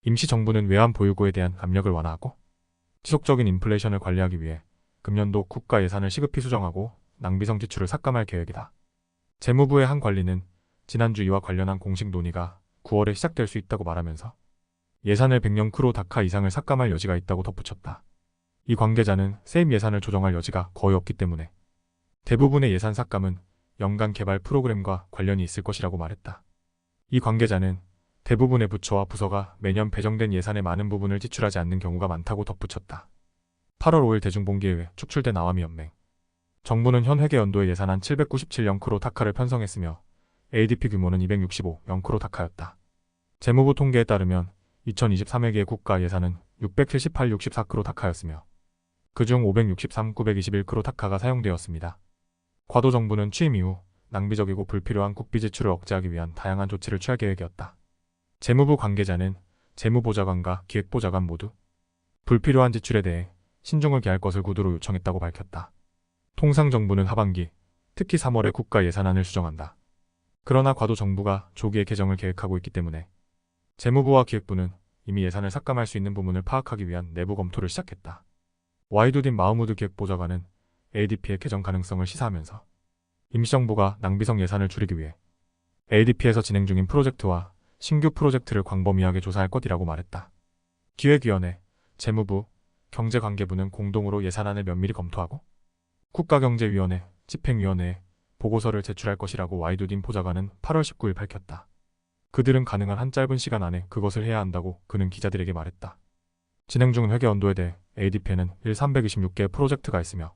임시정부는 외환 보유고에 대한 압력을 완화하고 지속적인 인플레이션을 관리하기 위해 금년도 국가 예산을 시급히 수정하고 낭비성 지출을 삭감할 계획이다. 재무부의 한 관리는 지난주 이와 관련한 공식 논의가 9월에 시작될 수 있다고 말하면서 예산을 100년 크로 다카 이상을 삭감할 여지가 있다고 덧붙였다. 이 관계자는 세입 예산을 조정할 여지가 거의 없기 때문에 대부분의 예산 삭감은 연간 개발 프로그램과 관련이 있을 것이라고 말했다. 이 관계자는 대부분의 부처와 부서가 매년 배정된 예산의 많은 부분을 지출하지 않는 경우가 많다고 덧붙였다. 8월 5일 대중봉기에 축출된 아와미연맹. 정부는 현 회계연도에 예산안 797영 크로 다카를 편성했으며 ADP 규모는 265영크로 다카였다. 재무부 통계에 따르면 2023회기의 국가 예산은 678-64크로 다카였으며 그중 563-921크로 다카가 사용되었습니다. 과도 정부는 취임 이후 낭비적이고 불필요한 국비 지출을 억제하기 위한 다양한 조치를 취할 계획이었다. 재무부 관계자는 재무보좌관과 기획보좌관 모두 불필요한 지출에 대해 신중을 기할 것을 구두로 요청했다고 밝혔다. 통상 정부는 하반기, 특히 3월에 국가 예산안을 수정한다. 그러나 과도 정부가 조기에 개정을 계획하고 있기 때문에 재무부와 기획부는 이미 예산을 삭감할 수 있는 부분을 파악하기 위한 내부 검토를 시작했다. 와이두딘 마흐무드 기획보좌관은 ADP의 개정 가능성을 시사하면서 임시정부가 낭비성 예산을 줄이기 위해 ADP에서 진행 중인 프로젝트와 신규 프로젝트를 광범위하게 조사할 것이라고 말했다. 기획위원회, 재무부, 경제관계부는 공동으로 예산안을 면밀히 검토하고 국가경제위원회, 집행위원회에 보고서를 제출할 것이라고 와이두딘 보좌관은 8월 19일 밝혔다. 그들은 가능한 한 짧은 시간 안에 그것을 해야 한다고 그는 기자들에게 말했다. 진행 중인 회계연도에 대해 ADP에는 326개의 프로젝트가 있으며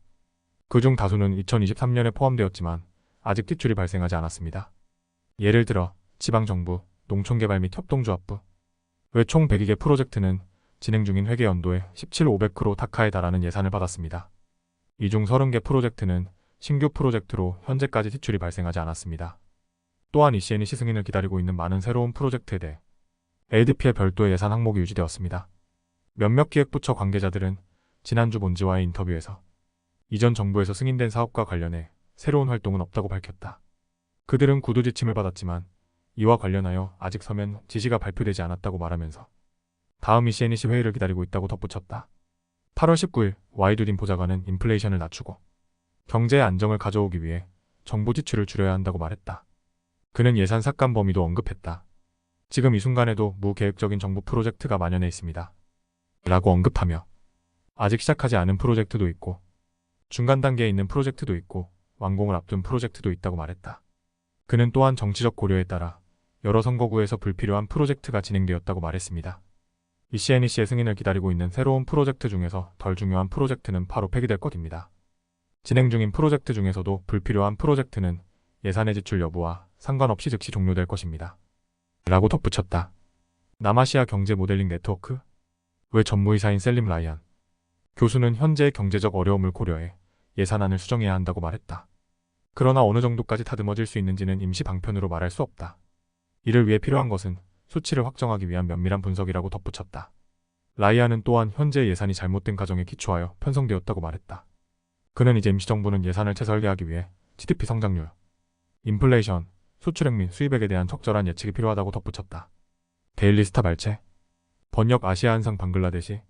그중 다수는 2023년에 포함되었지만 아직 지출이 발생하지 않았습니다. 예를 들어 지방정부, 농촌개발 및 협동조합부 외 총 102개 프로젝트는 진행 중인 회계연도에 17,500크로 다카에 달하는 예산을 받았습니다. 이 중 30개 프로젝트는 신규 프로젝트로 현재까지 지출이 발생하지 않았습니다. 또한 EC&EC 승인을 기다리고 있는 많은 새로운 프로젝트에 대해 ADP의 별도의 예산 항목이 유지되었습니다. 몇몇 기획부처 관계자들은 지난주 본지와의 인터뷰에서 이전 정부에서 승인된 사업과 관련해 새로운 활동은 없다고 밝혔다. 그들은 구두 지침을 받았지만 이와 관련하여 아직 서면 지시가 발표되지 않았다고 말하면서 다음 EC&EC 회의를 기다리고 있다고 덧붙였다. 8월 19일 와이두딘 보좌관은 인플레이션을 낮추고 경제의 안정을 가져오기 위해 정부 지출을 줄여야 한다고 말했다. 그는 예산 삭감 범위도 언급했다. 지금 이 순간에도 무계획적인 정부 프로젝트가 만연해 있습니다. 라고 언급하며 아직 시작하지 않은 프로젝트도 있고 중간 단계에 있는 프로젝트도 있고 완공을 앞둔 프로젝트도 있다고 말했다. 그는 또한 정치적 고려에 따라 여러 선거구에서 불필요한 프로젝트가 진행되었다고 말했습니다. EC&EC의 승인을 기다리고 있는 새로운 프로젝트 중에서 덜 중요한 프로젝트는 바로 폐기될 것입니다. 진행 중인 프로젝트 중에서도 불필요한 프로젝트는 예산의 지출 여부와 상관없이 즉시 종료될 것입니다. 라고 덧붙였다. 남아시아 경제 모델링 네트워크 외 전무이사인 셀림 라이안 교수는 현재의 경제적 어려움을 고려해 예산안을 수정해야 한다고 말했다. 그러나 어느 정도까지 다듬어질 수 있는지는 임시 방편으로 말할 수 없다. 이를 위해 필요한 것은 수치를 확정하기 위한 면밀한 분석이라고 덧붙였다. 라이안은 또한 현재 예산이 잘못된 가정에 기초하여 편성되었다고 말했다. 그는 이제 임시정부는 예산을 재설계하기 위해 GDP 성장률, 인플레이션, 수출액 및 수입액에 대한 적절한 예측이 필요하다고 덧붙였다. 데일리스타 발췌 번역 아시아 한상 방글라데시